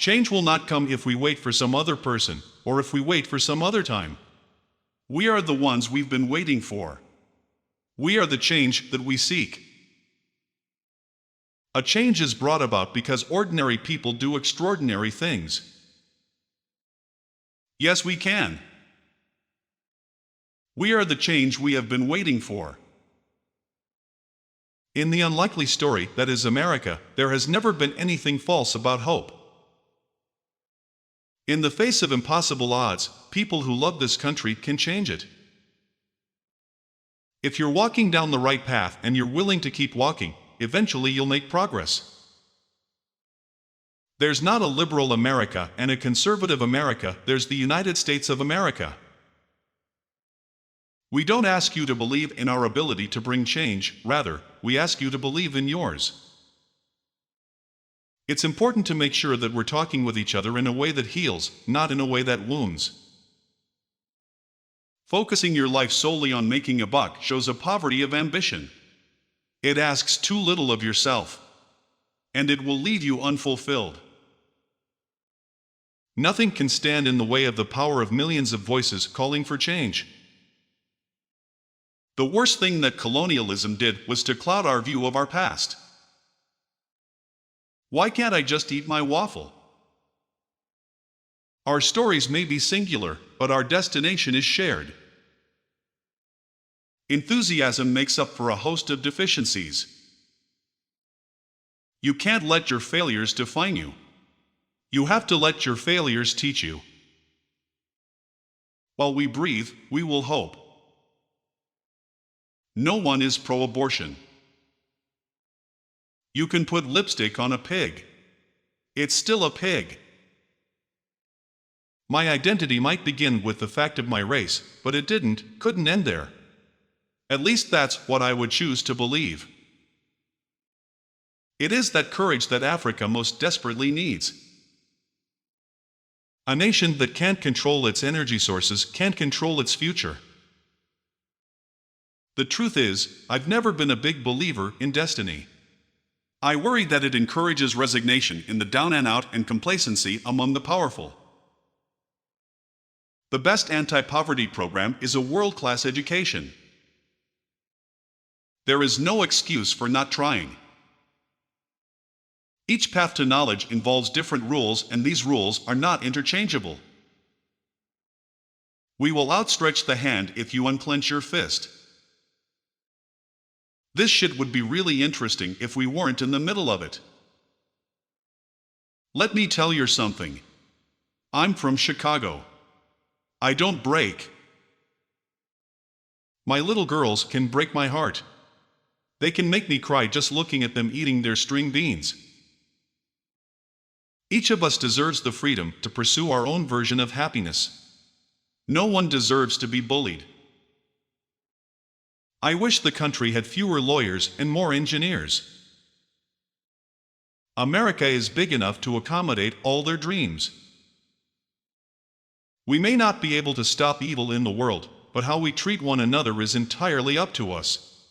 Change will not come if we wait for some other person, or if we wait for some other time. We are the ones we've been waiting for. We are the change that we seek. A change is brought about because ordinary people do extraordinary things. Yes, we can. We are the change we have been waiting for. In the unlikely story that is America, there has never been anything false about hope. In the face of impossible odds, people who love this country can change it. If you're walking down the right path and you're willing to keep walking, eventually you'll make progress. There's not a liberal America and a conservative America, there's the United States of America. We don't ask you to believe in our ability to bring change, rather, we ask you to believe in yours. It's important to make sure that we're talking with each other in a way that heals, not in a way that wounds. Focusing your life solely on making a buck shows a poverty of ambition. It asks too little of yourself, and it will leave you unfulfilled. Nothing can stand in the way of the power of millions of voices calling for change. The worst thing that colonialism did was to cloud our view of our past. Why can't I just eat my waffle? Our stories may be singular, but our destination is shared. Enthusiasm makes up for a host of deficiencies. You can't let your failures define you. You have to let your failures teach you. While we breathe, we will hope. No one is pro-abortion. You can put lipstick on a pig. It's still a pig. My identity might begin with the fact of my race, but it couldn't end there. At least that's what I would choose to believe. It is that courage that Africa most desperately needs. A nation that can't control its energy sources can't control its future. The truth is, I've never been a big believer in destiny. I worry that it encourages resignation in the down and out and complacency among the powerful. The best anti-poverty program is a world-class education. There is no excuse for not trying. Each path to knowledge involves different rules, and these rules are not interchangeable. We will outstretch the hand if you unclench your fist. This shit would be really interesting if we weren't in the middle of it. Let me tell you something. I'm from Chicago. I don't break. My little girls can break my heart. They can make me cry just looking at them eating their string beans. Each of us deserves the freedom to pursue our own version of happiness. No one deserves to be bullied. I wish the country had fewer lawyers and more engineers. America is big enough to accommodate all their dreams. We may not be able to stop evil in the world, but how we treat one another is entirely up to us.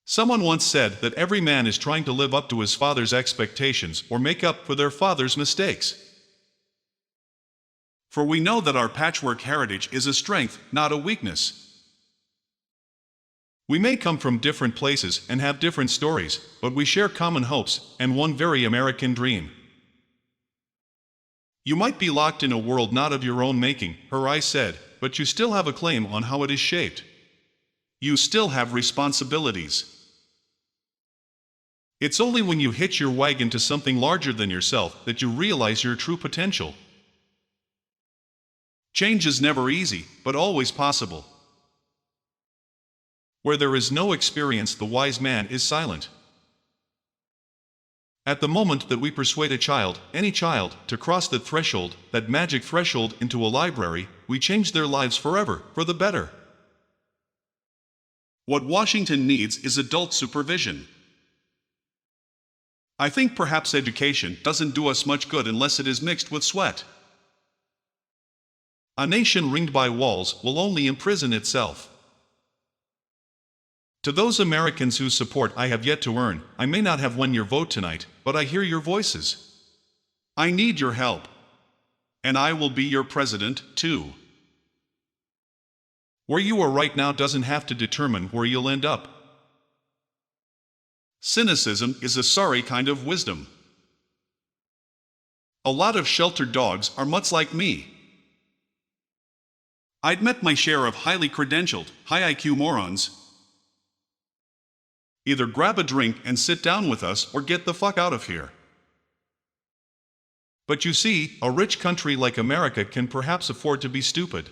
Someone once said that every man is trying to live up to his father's expectations or make up for their father's mistakes. For we know that our patchwork heritage is a strength, not a weakness. We may come from different places and have different stories, but we share common hopes and one very American dream. You might be locked in a world not of your own making, her eyes said, but you still have a claim on how it is shaped. You still have responsibilities. It's only when you hitch your wagon to something larger than yourself that you realize your true potential. Change is never easy, but always possible. Where there is no experience, the wise man is silent. At the moment that we persuade a child, any child, to cross the threshold, that magic threshold into a library, we change their lives forever, for the better. What Washington needs is adult supervision. I think perhaps education doesn't do us much good unless it is mixed with sweat. A nation ringed by walls will only imprison itself. To those Americans whose support I have yet to earn, I may not have won your vote tonight, but I hear your voices. I need your help. And I will be your president, too. Where you are right now doesn't have to determine where you'll end up. Cynicism is a sorry kind of wisdom. A lot of sheltered dogs are mutts like me. I'd met my share of highly credentialed, high IQ morons. Either grab a drink and sit down with us or get the fuck out of here. But you see, a rich country like America can perhaps afford to be stupid.